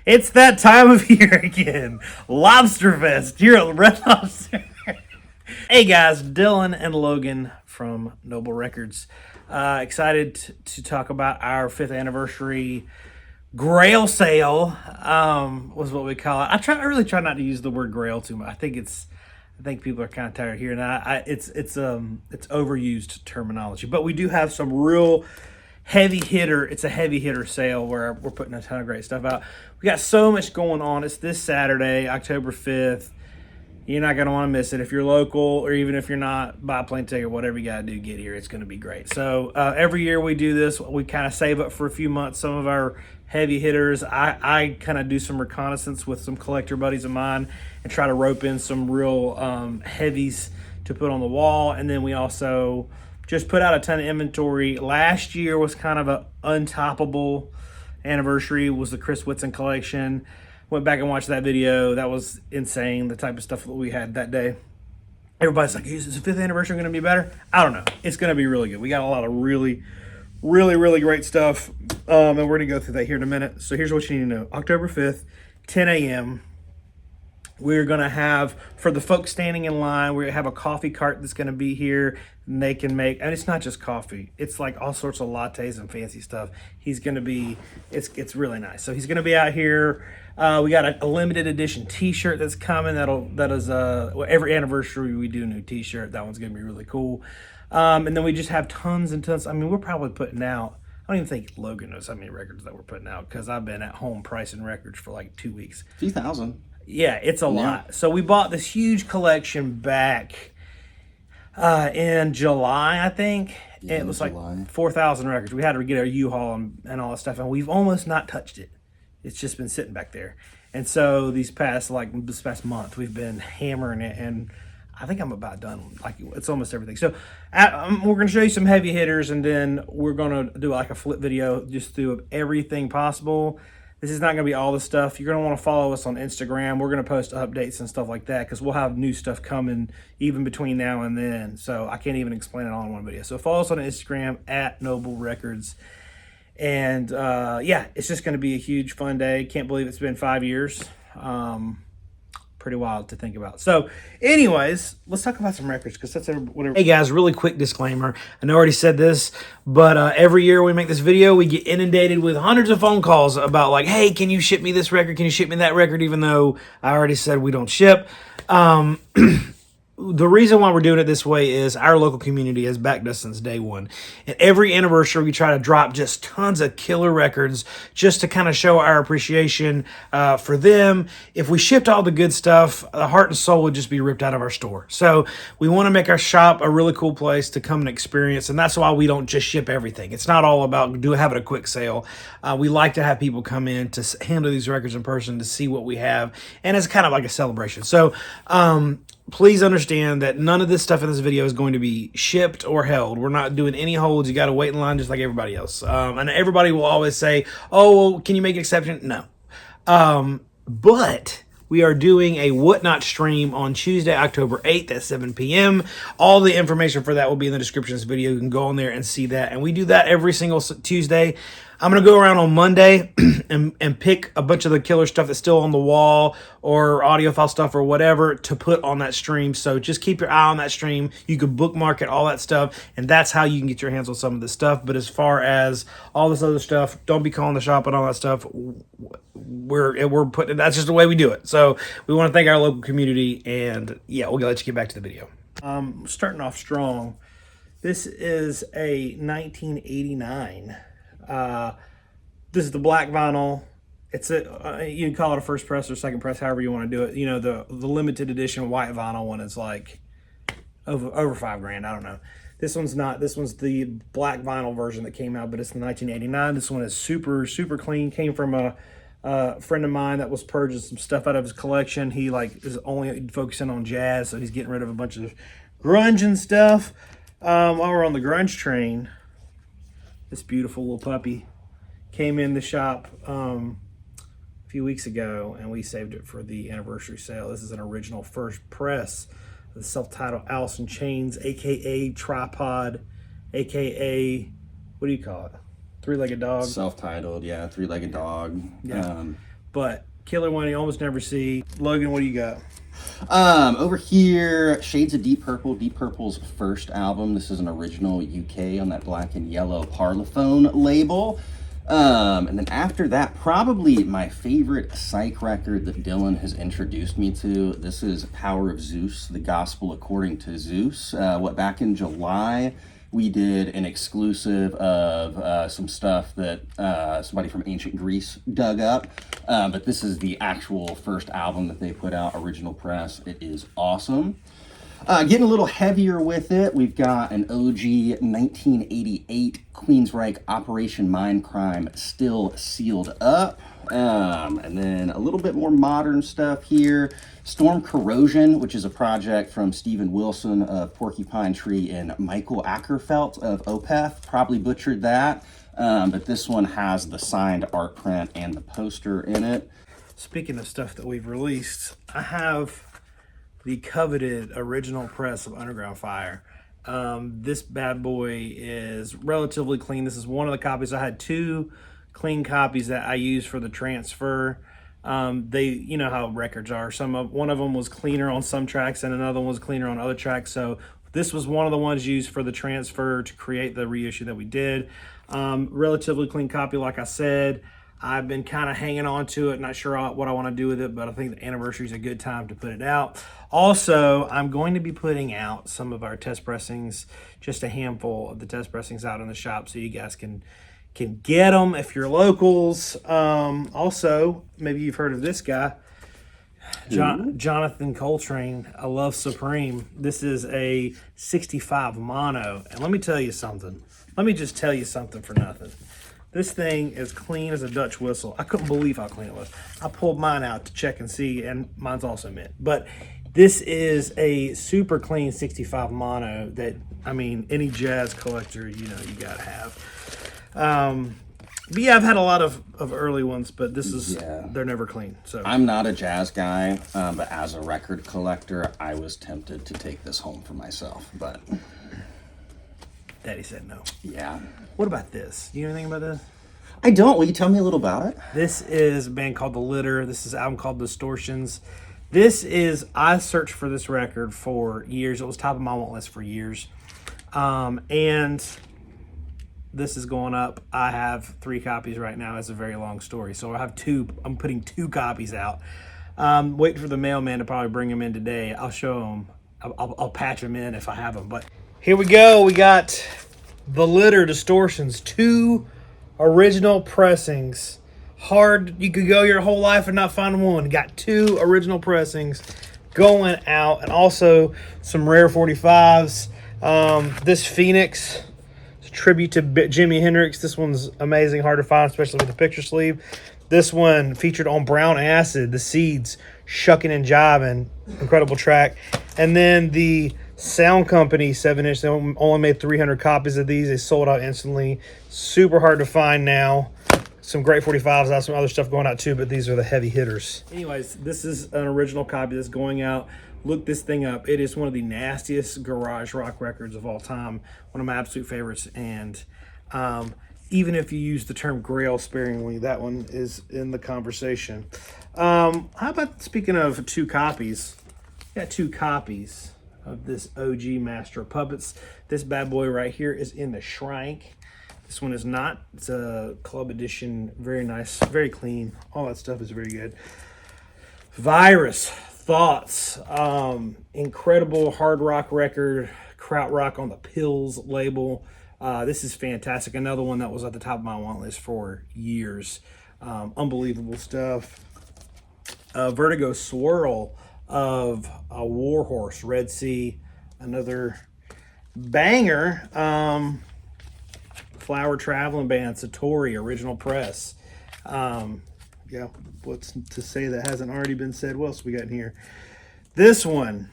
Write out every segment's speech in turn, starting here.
It's that time of year again. Lobster Fest here at Red Lobster. Hey guys, Dylan and Logan from Noble Records. Excited to talk about our 5th anniversary Grail sale. Was what we call it. I really try not to use the word Grail too much. I think people are kind of tired of hearing that. It's overused terminology, but we do have some real heavy hitter. It's a heavy hitter sale where we're putting a ton of great stuff out. We got so much going on. It's this Saturday, October 5th. You're not going to want to miss it. If you're local or even if you're not, buy a plane ticket, whatever you got to do, get here. It's going to be great. So every year we do this. We kind of save up for a few months some of our heavy hitters. I kind of do some reconnaissance with some collector buddies of mine and try to rope in some real heavies to put on the wall. And then we also just put out a ton of inventory. Last year was kind of an untoppable anniversary, was the Chris Whitson collection. Went back and watched that video. That was insane, the type of stuff that we had that day. Everybody's like, is the 5th anniversary going to be better? I don't know. It's going to be really good. We got a lot of really great stuff, and we're going to go through that here in a minute. So here's what you need to know. October 5th, 10 a.m., we're going to have, for the folks standing in line, we have a coffee cart that's going to be here. And they can make, and it's not just coffee. It's like all sorts of lattes and fancy stuff. He's going to be, it's really nice. So he's going to be out here. We got a limited edition T-shirt that's coming. That is every anniversary we do a new T-shirt. That one's going to be really cool. And then we just have tons and tons. I mean, we're probably putting out, I don't even think Logan knows how many records that we're putting out because I've been at home pricing records for like 2 weeks. A few thousand. Yeah, it's a lot. So we bought this huge collection back in July, I think. Yeah, it was like 4,000 records. We had to get our U-Haul and all that stuff, and we've almost not touched it. It's just been sitting back there. And so this past month, we've been hammering it, and I think I'm about done. Like, it's almost everything. So we're going to show you some heavy hitters, and then we're going to do like a flip video just through everything possible. This is not going to be all the stuff. You're going to want to follow us on Instagram. We're going to post updates and stuff like that because we'll have new stuff coming even between now and then. So I can't even explain it all in one video. So follow us on Instagram at Noble Records. And yeah, it's just going to be a huge fun day. Can't believe it's been 5 years. Pretty wild to think about. So anyways, let's talk about some records because that's whatever. Hey guys, really quick disclaimer. I know I already said this, but every year we make this video, we get inundated with hundreds of phone calls about like, hey, can you ship me this record? Can you ship me that record? Even though I already said we don't ship. The reason why we're doing it this way is our local community has backed us since day one. And every anniversary, we try to drop just tons of killer records just to kind of show our appreciation for them. If we shipped all the good stuff, the heart and soul would just be ripped out of our store. So we want to make our shop a really cool place to come and experience. And that's why we don't just ship everything. It's not all about having a quick sale. We like to have people come in to handle these records in person to see what we have. And it's kind of like a celebration. So, please understand that none of this stuff in this video is going to be shipped or held. We're not doing any holds. You got to wait in line just like everybody else. And everybody will always say, oh, well, can you make an exception? No. But we are doing a Whatnot stream on Tuesday, October 8th at 7 p.m. All the information for that will be in the description of this video. You can go on there and see that. And we do that every single Tuesday. I'm going to go around on Monday and pick a bunch of the killer stuff that's still on the wall or audiophile stuff or whatever to put on that stream. So just keep your eye on that stream. You can bookmark it, all that stuff, and that's how you can get your hands on some of this stuff. But as far as all this other stuff, don't be calling the shop and all that stuff. We're putting, that's just the way we do it. So we want to thank our local community, and yeah, we'll let you get back to the video. Starting off strong. This is a 1989. This is the black vinyl. It's you can call it a first press or second press, however you want to do it. You know, the limited edition white vinyl one is like over $5,000. I don't know. This one's not. This one's the black vinyl version that came out, but it's the 1989. This one is super clean. Came from a friend of mine that was purging some stuff out of his collection. He like is only focusing on jazz, so he's getting rid of a bunch of grunge and stuff. While we're on the grunge train, this beautiful little puppy came in the shop a few weeks ago, and we saved it for the anniversary sale. This is an original first press, the self-titled Alice in Chains, a.k.a. Tripod, a.k.a. what do you call it? Three-legged dog. Self-titled, yeah, three-legged dog. Yeah. but killer one you almost never see. Logan, what do you got? Over here, Shades of Deep Purple, Deep Purple's first album. This is an original UK on that black and yellow Parlophone label. And then after that, probably my favorite psych record that Dylan has introduced me to. This is Power of Zeus, The Gospel According to Zeus. Back in July, we did an exclusive of some stuff that somebody from ancient Greece dug up. But this is the actual first album that they put out, original press. It is awesome. Getting a little heavier with it, we've got an OG 1988 Queensryche Operation Mindcrime Still Sealed Up. And then a little bit more modern stuff here. Storm Corrosion, which is a project from Stephen Wilson of Porcupine Tree and Michael Ackerfelt of Opeth. Probably butchered that, but this one has the signed art print and the poster in it. Speaking of stuff that we've released, I have the coveted original press of Underground Fire. This bad boy is relatively clean. This is one of the copies. I had two clean copies that I used for the transfer. You know how records are. One of them was cleaner on some tracks and another one was cleaner on other tracks. So this was one of the ones used for the transfer to create the reissue that we did. Relatively clean copy, like I said. I've been kind of hanging on to it, not sure what I want to do with it, but I think the anniversary is a good time to put it out. Also, I'm going to be putting out some of our test pressings, just a handful of the test pressings out in the shop so you guys can get them if you're locals. Also, maybe you've heard of this guy, Jonathan Coltrane, I Love Supreme. This is a 65 mono, and let me tell you something. Let me just tell you something for nothing. This thing is clean as a Dutch whistle. I couldn't believe how clean it was. I pulled mine out to check and see, and mine's also mint. But this is a super clean 65 mono that, I mean, any jazz collector, you gotta have. But yeah, I've had a lot of early ones, but this is, they're never clean. So I'm not a jazz guy, but as a record collector, I was tempted to take this home for myself, but Daddy said no. Yeah. What about this? Do you know anything about this? I don't. Will you tell me a little about it? This is a band called The Litter. This is an album called Distortions. I searched for this record for years. It was top of my want list for years. And this is going up. I have 3 copies right now. It's a very long story. So I have 2. I'm putting 2 copies out. Waiting for the mailman to probably bring them in today. I'll show them. I'll patch them in if I have them. But here we go. We got The Litter Distortions. 2 original pressings. Hard. You could go your whole life and not find one. Got 2 original pressings going out. And also some rare 45s. This Phoenix. It's a tribute to Jimi Hendrix. This one's amazing. Hard to find, especially with the picture sleeve. This one featured on Brown Acid. The Seeds. Shucking and Jiving. Incredible track. And then the Sound Company 7-inch. They only made 300 copies of these. They sold out instantly. Super hard to find now. Some great 45s out, some other stuff going out too, but these are the heavy hitters. Anyways, this is an original copy that's going out. Look this thing up. It is one of the nastiest garage rock records of all time. One of my absolute favorites. And even if you use the term Grail sparingly, that one is in the conversation. How about, speaking of 2 copies, got 2 copies of this OG Master of Puppets. This bad boy right here is in the Shrike. This one is not. It's a club edition. Very nice, very clean. All that stuff is very good. Virus Thoughts. Incredible hard rock record. Krautrock on the Pills label. This is fantastic. Another one that was at the top of my want list for years. Unbelievable stuff. Vertigo Swirl of a Warhorse, Red Sea, another banger. Flower Traveling Band, Satori, original press. Yeah, what's to say that hasn't already been said? What else we got in here? This one,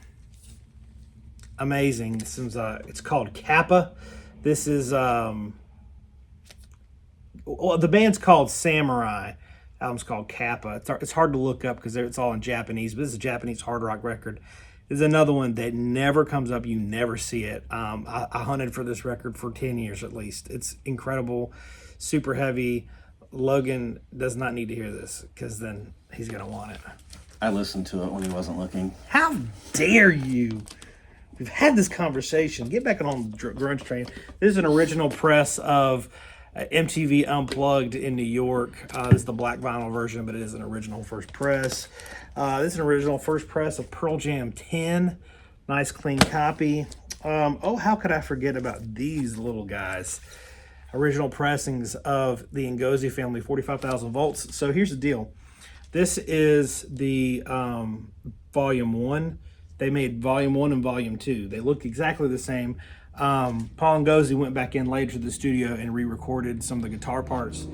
amazing. This is it's called Kappa. This is well, the band's called Samurai. The album's called Kappa. It's hard to look up because it's all in Japanese, but this is a Japanese hard rock record. This is another one that never comes up. You never see it. I hunted for this record for 10 years at least. It's incredible, super heavy, Logan does not need to hear this because then he's going to want it. I listened to it when he wasn't looking. How dare you? We've had this conversation. Get back on the grunge train. This is an original press of MTV Unplugged in New York. This is the black vinyl version, but it is an original first press. This is an original first press of Pearl Jam 10. Nice clean copy. Oh, how could I forget about these little guys? Original pressings of the Ngozi family, 45,000 volts. So here's the deal. This is the volume 1. They made volume 1 and volume 2. They look exactly the same. Paul Ngozi went back in later to the studio and re-recorded some of the guitar parts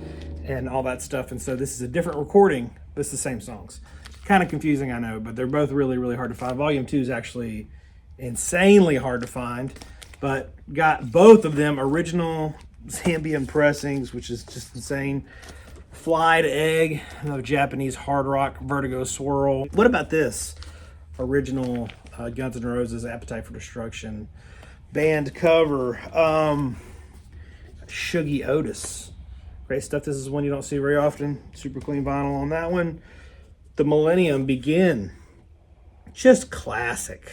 and all that stuff. And so this is a different recording, but it's the same songs. Kind of confusing, I know, but they're both really, really hard to find. Volume 2 is actually insanely hard to find, but got both of them original Zambian pressings, which is just insane. Flied Egg, another Japanese hard rock Vertigo swirl. What about this? Original Guns N' Roses Appetite for Destruction band cover. Shuggy Otis. Great stuff. This is one you don't see very often. Super clean vinyl on that one. The Millennium Begin. Just classic.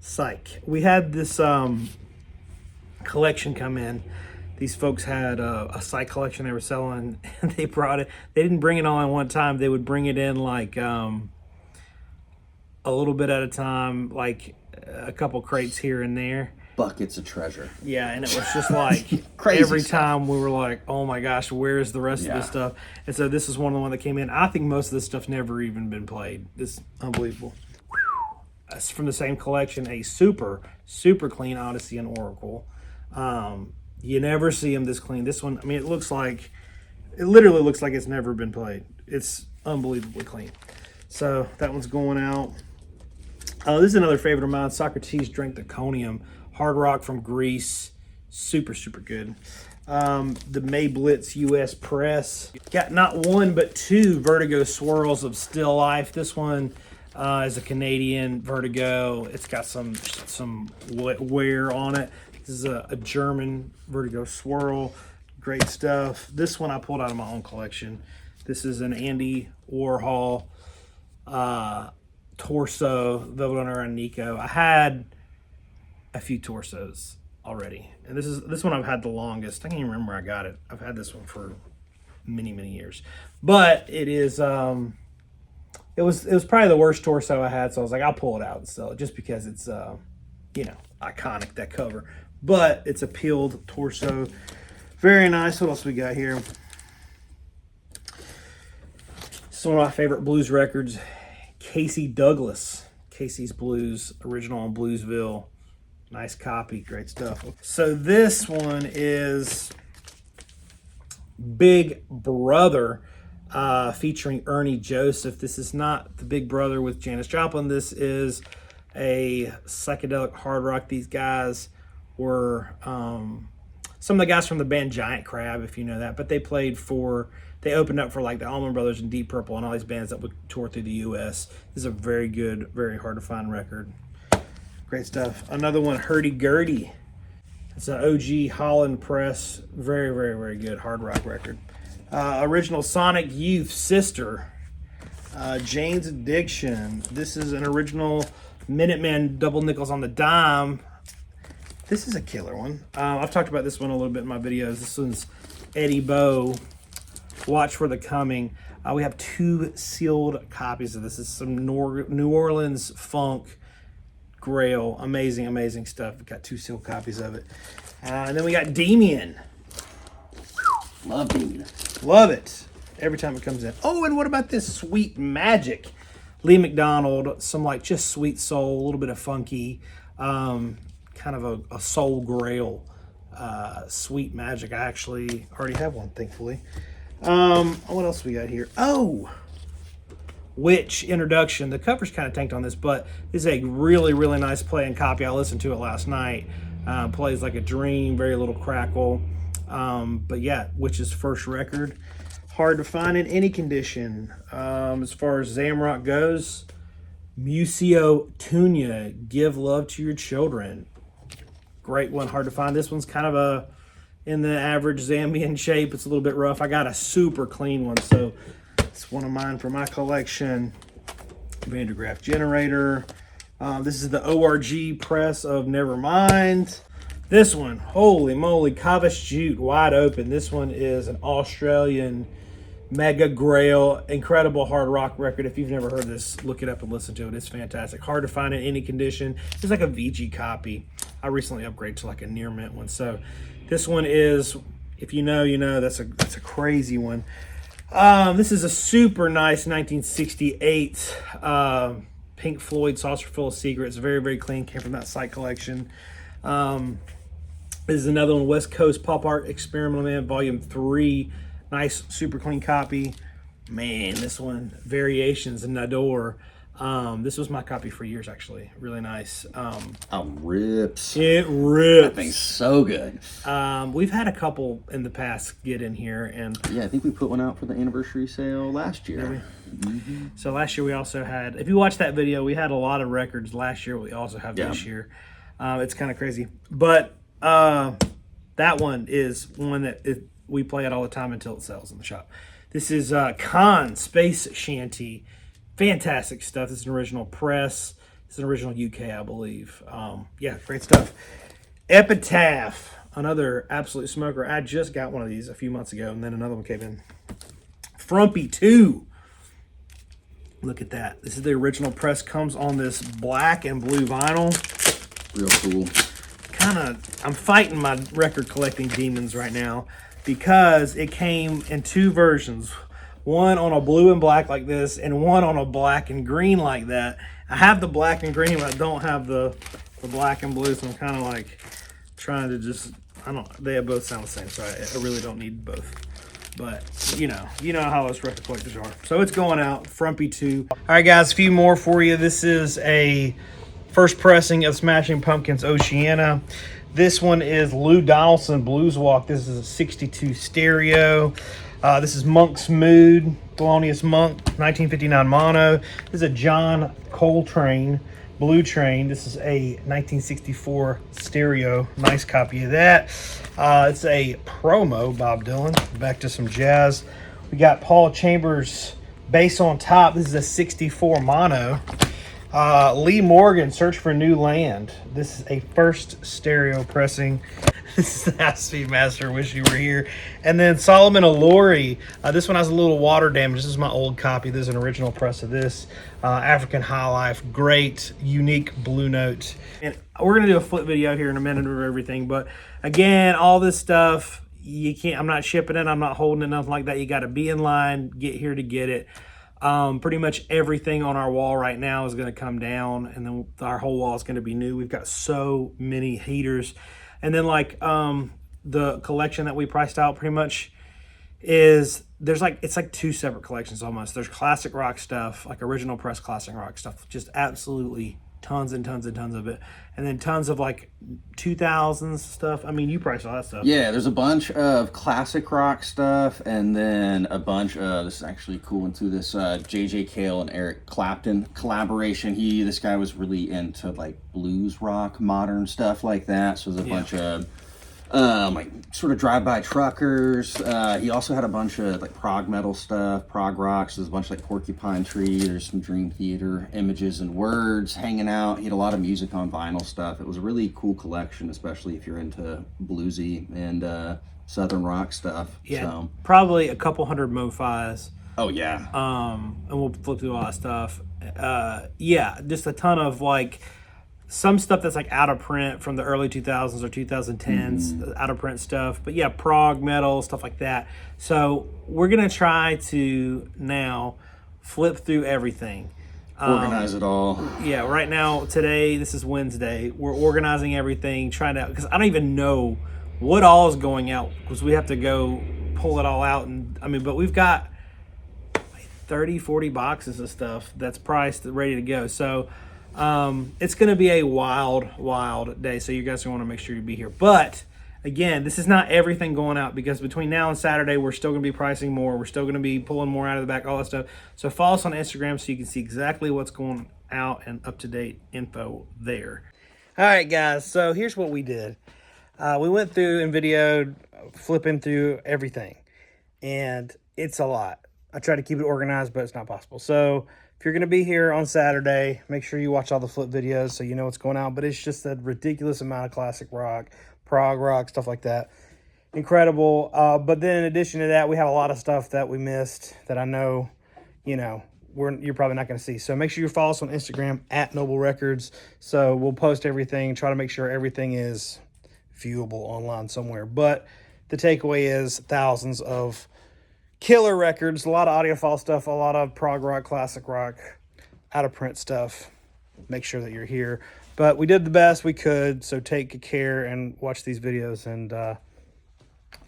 Psych. We had this collection come in. These folks had a Psych collection they were selling, and they brought it. They didn't bring it all in one time. They would bring it in like a little bit at a time, like a couple crates here and there. Buckets of treasure. Yeah, and it was just like Crazy every stuff. time we were like, oh my gosh, where's the rest of this stuff? And so this is one of the ones that came in. I think most of this stuff's never even been played. It's unbelievable. That's from the same collection, a super, super clean Odyssey and Oracle. You never see them this clean. This one, I mean, it literally looks like it's never been played. It's unbelievably clean. So that one's going out. This is another favorite of mine. Socrates Drank the Conium. Hard rock from Greece. Super, super good. The May Blitz US Press. Got not one, but 2 Vertigo swirls of Still Life. This one is a Canadian Vertigo. It's got some wear on it. This is a German Vertigo swirl. Great stuff. This one I pulled out of my own collection. This is an Andy Warhol torso, Velvet Underground and Nico. I had a few torsos already, and this one I've had the longest. I can't even remember where I got it. I've had this one for many, many years, but it is it was probably the worst torso I had, so I was like, I'll pull it out and sell it just because it's iconic, that cover. But it's a peeled torso. Very nice. What else we got here? This is one of my favorite blues records. Casey Douglas. Casey's Blues, original on Bluesville. Nice copy. Great stuff. So this one is Big Brother featuring Ernie Joseph. This is not the Big Brother with Janis Joplin. This is a psychedelic hard rock. These guys were some of the guys from the band Giant Crab, if you know that, but they opened up for like the Allman Brothers and Deep Purple and all these bands that would tour through the U.S. This is a very good, very hard to find record. Great stuff. Another one, Hurdy Gurdy. It's an OG Holland press. Very, very, very good hard rock record. Original Sonic Youth Sister. Jane's Addiction. This is an original Minutemen double nickels on the dime. This is a killer one. I've talked about this one a little bit in my videos. This one's Eddie Bow. Watch for the Coming. We have 2 sealed copies of this. This is some New Orleans funk. Grail. Amazing, amazing stuff. We got 2 sealed copies of it. And then we got Demian. Love Demian. Love it. Every time it comes in. Oh, and what about this Sweet Magic? Lee McDonald. Some like just sweet soul, a little bit of funky. Kind of a soul grail. Sweet Magic. I actually already have one, thankfully. What else we got here? Oh, Witch Introduction. The cover's kind of tanked on this, but this is a really, really nice playing copy. I listened to it last night. Plays like a dream, very little crackle. But yeah, Witch's first record. Hard to find in any condition. As far as Zamrock goes, Museo Tunya, Give Love to Your Children. Great one, hard to find. This one's kind of in the average Zambian shape. It's a little bit rough. I got a super clean one, so it's one of mine for my collection. Vandergraaf generator. This is the ORG press of Nevermind. This one, holy moly, Kavish Jute, wide open. This one is an Australian mega Grail, incredible hard rock record. If you've never heard this, look it up and listen to it. It's fantastic. Hard to find in any condition. It's like a VG copy. I recently upgraded to like a near mint one. So this one is, if you know, you know. That's a crazy one. This is a super nice 1968 Pink Floyd Saucer Full of Secrets. Very, very clean. Came from that site collection. This is another one, West Coast Pop Art Experimental Man, Volume 3. Nice, super clean copy. Man, this one, Variations in Nador. This was my copy for years, actually. Really nice. Rips. It rips. That thing's so good. We've had a couple in the past get in here. And yeah, I think we put one out for the anniversary sale last year. So last year we also had, if you watch that video, we had a lot of records last year. We also have this year. It's kind of crazy. But that one is one that we play it all the time until it sells in the shop. This is Khan Space Shanty. Fantastic stuff. This is an original press. It's an original UK, I believe. Yeah, great stuff. Epitaph, another absolute smoker. I just got one of these a few months ago, and then another one came in. Frumpy 2. Look at that. This is the original press. Comes on this black and blue vinyl. Real cool. I'm fighting my record collecting demons right now because it came in two versions. One on a blue and black like this, and one on a black and green like that. I have the black and green, but I don't have the black and blue, so I'm kind of like trying to just, they both sound the same, so I really don't need both. But you know how us record collectors are. So it's going out, Frumpy 2. All right, guys, a few more for you. This is a first pressing of Smashing Pumpkins' Oceana. This one is Lou Donaldson Blues Walk. This is a 62 stereo. This is Monk's Mood, Thelonious Monk, 1959 mono. This is a John Coltrane Blue Train. This is a 1964 stereo. Nice copy of that. It's a promo, Bob Dylan. Back to some jazz. We got Paul Chambers Bass on Top. This is a 64 mono. Lee Morgan, Search for New Land. This is a first stereo pressing. This is the Half-Speed Master, Wish You Were Here. And then Solomon Allori. This one has a little water damage. This is my old copy. This is an original press of this. African High Life. Great, unique Blue Note. And we're going to do a flip video here in a minute of everything. But again, all this stuff, you can't, I'm not shipping it. I'm not holding it, nothing like that. You got to be in line, get here to get it. Pretty much everything on our wall right now is going to come down, and then our whole wall is going to be new. We've got so many heaters. And then like the collection that we priced out pretty much is, it's like two separate collections almost. There's classic rock stuff, like original press classic rock stuff, just absolutely tons and tons and tons of it. And then tons of like 2000s stuff. I mean, you priced all that stuff. Yeah, there's a bunch of classic rock stuff, and then a bunch of, this is actually a cool one too, this J.J. Cale and Eric Clapton collaboration. This guy was really into like blues rock, modern stuff like that. So there's a bunch of like sort of drive-by truckers. He also had a bunch of like prog metal stuff, prog rock. So there's a bunch of like Porcupine Tree. There's some Dream Theater images and words hanging out. He had a lot of music on vinyl stuff. It was a really cool collection, especially if you're into bluesy and southern rock stuff. Yeah, so probably a couple hundred MoFis. Oh yeah. And we'll flip through all that stuff. Yeah, just a ton of like some stuff that's like out of print from the early 2000s or 2010s, out of print stuff. But yeah, prog metal, stuff like that. So we're going to try to now flip through everything. Organize it all. Yeah, right now, today, this is Wednesday. We're organizing everything, trying to, because I don't even know what all is going out, because we have to go pull it all out. And I mean, but we've got 30, 40 boxes of stuff that's priced, ready to go. So it's going to be a wild day. So you guys want to make sure you be here. But again, this is not everything going out, because between now and Saturday, we're still going to be pricing more. We're still going to be pulling more out of the back, all that stuff. So follow us on Instagram so you can see exactly what's going out and up-to-date info there. All right, guys. So here's what we did. We went through and videoed, flipping through everything, and it's a lot. I try to keep it organized, but it's not possible. So if you're going to be here on Saturday, make sure you watch all the flip videos so you know what's going on. But it's just a ridiculous amount of classic rock, prog rock, stuff like that. Incredible. But then in addition to that, we have a lot of stuff that we missed that I know, you know, you're probably not going to see. So make sure you follow us on Instagram at Noble Records. So we'll post everything, try to make sure everything is viewable online somewhere. But the takeaway is thousands of killer records, a lot of audiophile stuff, a lot of prog rock, classic rock, out of print stuff. Make sure that you're here. But we did the best we could, so take care and watch these videos. And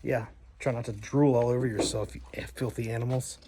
yeah, try not to drool all over yourself, you filthy animals.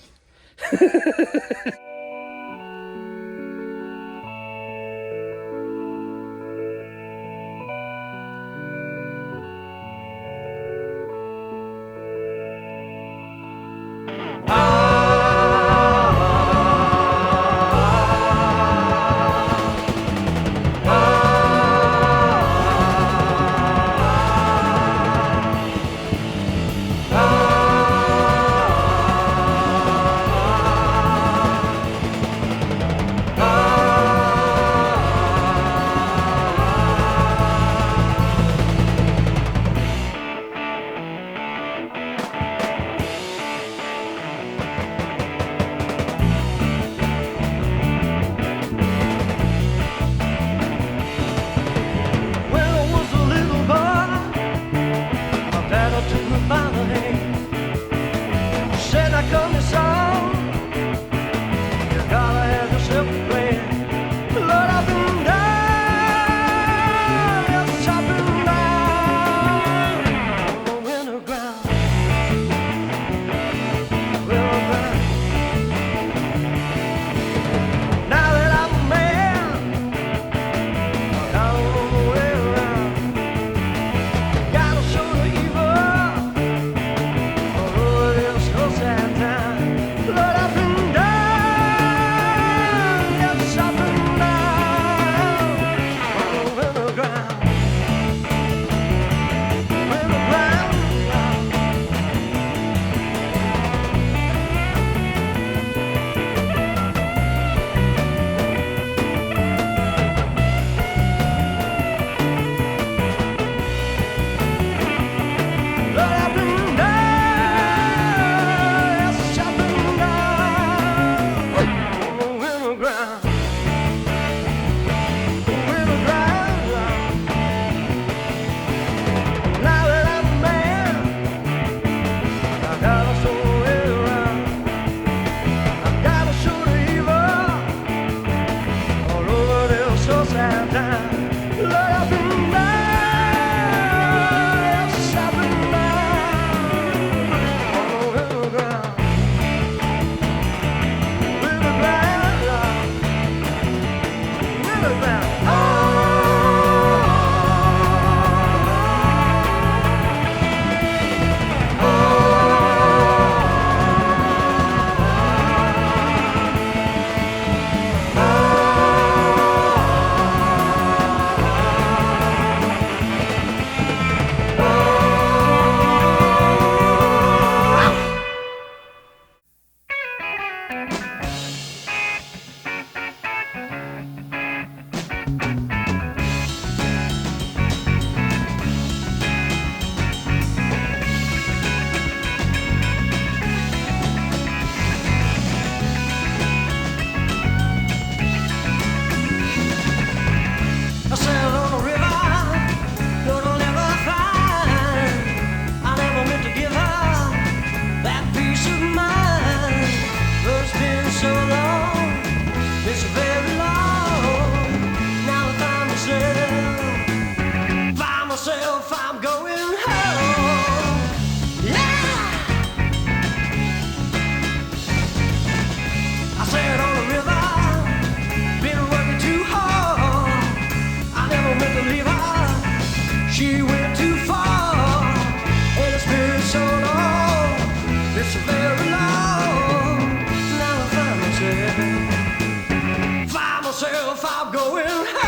myself, I'm going home.